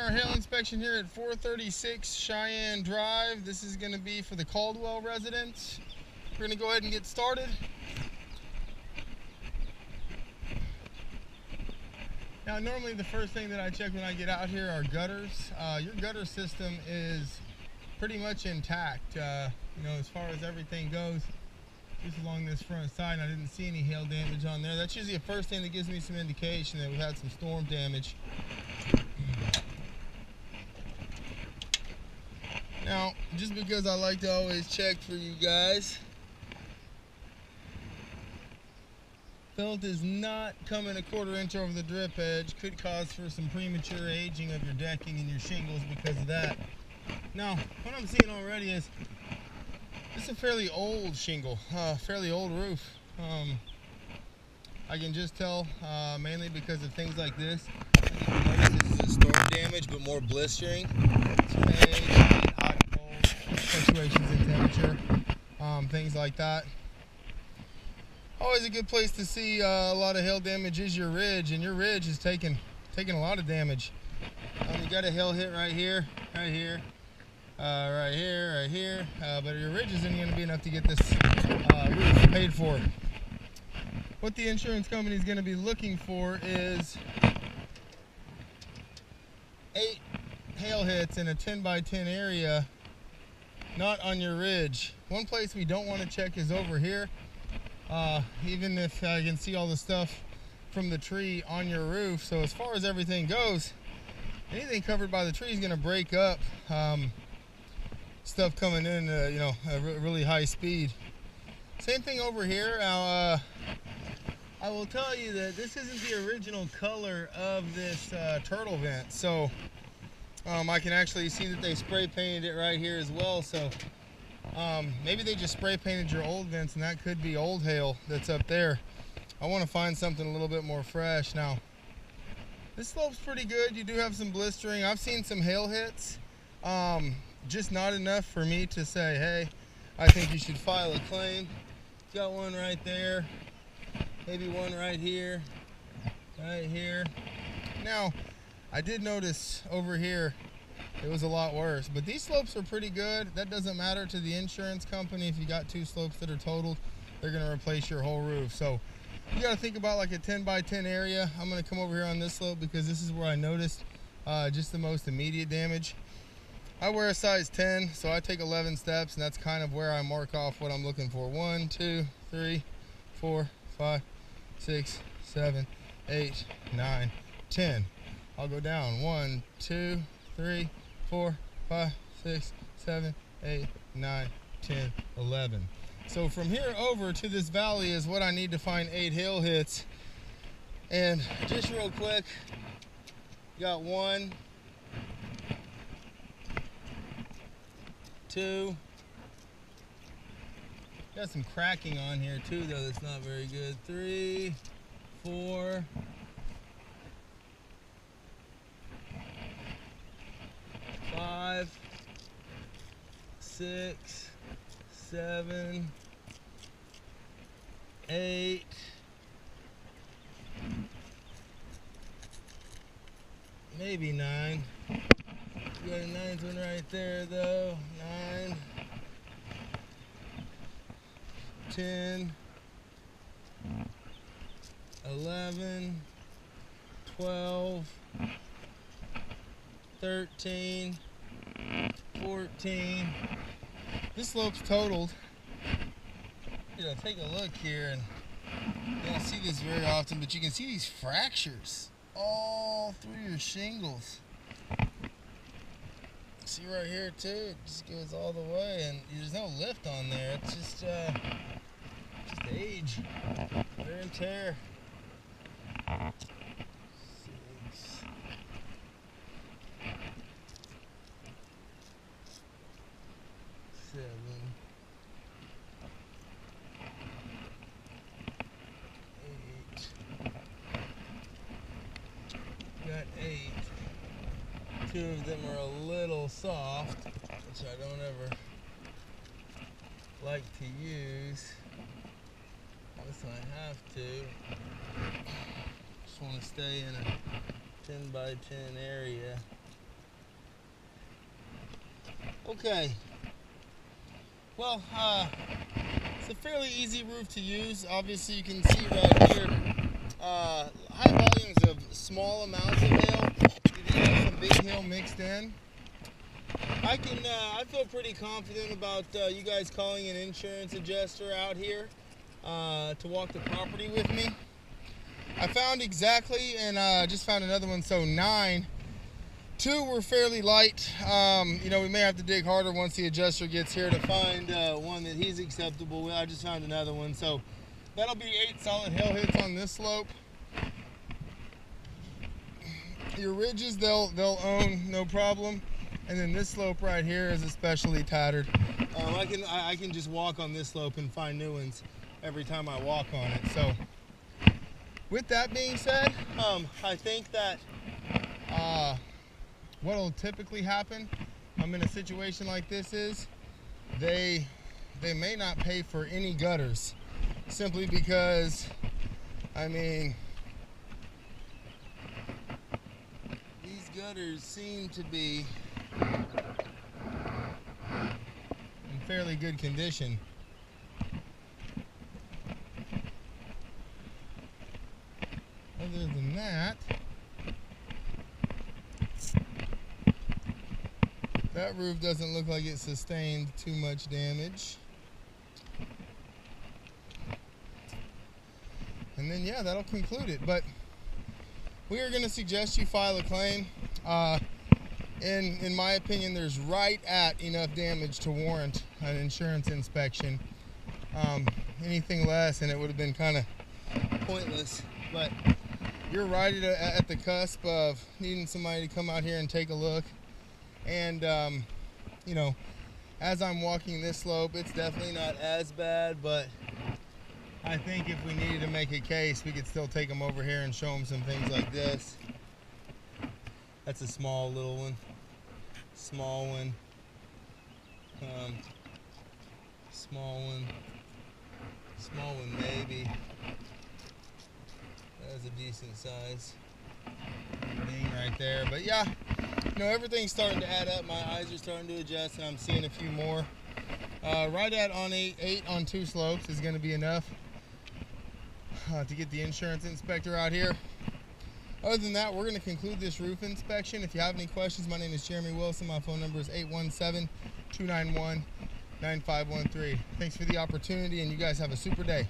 our hail inspection here at 436 Cheyenne Drive. This is going to be for the Caldwell residents. We're going to go ahead and get started. Now, normally the first thing that I check when I get out here are gutters. Your gutter system is pretty much intact. As far as everything goes, just along this front side, I didn't see any hail damage on there. That's usually the first thing that gives me some indication that we've had some storm damage. Now, just because I like to always check for you guys, felt is not coming a 1/4 inch over the drip edge. Could cause for some premature aging of your decking and your shingles because of that. Now, what I'm seeing already is this is a fairly old shingle, fairly old roof. I can just tell mainly because of things like this. I think you notice this is a storm damage, but more blistering. Some age, hot and cold, fluctuations in temperature, things like that. Always a good place to see a lot of hail damage is your ridge, and your ridge is taking a lot of damage. You got a hail hit right here, right here, right here, right here, but your ridge isn't going to be enough to get this roof paid for. What the insurance company is going to be looking for is 8 hail hits in a 10 by 10 area, not on your ridge. One place we don't want to check is over here. Even if I can see all the stuff from the tree on your roof. So as far as everything goes, anything covered by the tree is going to break up stuff coming in at a really high speed. Same thing over here. Now, I will tell you that this isn't the original color of this turtle vent. So I can actually see that they spray painted it right here as well. So maybe they just spray painted your old vents, and that could be old hail that's up there. I want to find something a little bit more fresh. Now, this slope's pretty good. You do have some blistering. I've seen some hail hits, just not enough for me to say, hey, I think you should file a claim. Got one right there, maybe one right here, right here. Now, I did notice over here it was a lot worse, but these slopes are pretty good. That doesn't matter to the insurance company. If you got 2 slopes that are totaled, they're going to replace your whole roof. So you got to think about like a 10 by 10 area. I'm going to come over here on this slope because this is where I noticed just the most immediate damage. I wear a size 10, so I take 11 steps, and that's kind of where I mark off what I'm looking for. 1, 2, 3, 4, 5, 6, 7, 8, 9, 10. I'll go down 1, 2, 3, 4, 5, 6, 7, 8, 9, 10, 11. So from here over to this valley is what I need to find 8 hail hits. And just real quick, got 1, 2. Got some cracking on here too, though that's not very good. 3, 4. 5, 6, 7, 8, maybe 9. You got a 9th one right there though. 9, 10, 11, 12, 13, 14. This slope's totaled. Take a look here, and you don't see this very often, but you can see these fractures all through your shingles. See right here too, it just goes all the way, and there's no lift on there. It's just age, wear and tear. 6, 7, 8. Got 8. 2 of them are a little soft, which I don't ever like to use unless I have to. Just want to stay in a 10 by 10 area. Okay. Well, it's a fairly easy roof to use. Obviously, you can see right here, high volumes of small amounts of hail. You have some big hail mixed in. I feel pretty confident about you guys calling an insurance adjuster out here to walk the property with me. I found exactly, and just found another one, so 9. 2 were fairly light. You know, we may have to dig harder once the adjuster gets here to find one that he's acceptable with. I just found another one, so that'll be 8 solid hail hits on this slope. Your ridges, they'll own no problem, and then this slope right here is especially tattered. I can just walk on this slope and find new ones every time I walk on it. So, with that being said, I think that what will typically happen in a situation like this is they may not pay for any gutters, simply because, I mean, these gutters seem to be in fairly good condition. Other than that, that roof doesn't look like it sustained too much damage. And then, yeah, that'll conclude it. But we are going to suggest you file a claim. In my opinion, there's right at enough damage to warrant an insurance inspection. Anything less, and it would have been kind of pointless. But you're right at the cusp of needing somebody to come out here and take a look. And, you know, as I'm walking this slope, it's definitely not as bad, but I think if we needed to make a case, we could still take them over here and show them some things like this. That's a small little one. Small one. Small one. Small one maybe. That's a decent size thing right there. But yeah, you know, everything's starting to add up. My eyes are starting to adjust, and I'm seeing a few more. Right at on 8 on 2 slopes is going to be enough to get the insurance inspector out here. Other than that, we're going to conclude this roof inspection. If you have any questions, my name is Jeremy Wilson. My phone number is 817-291-9513. Thanks for the opportunity, and you guys have a super day.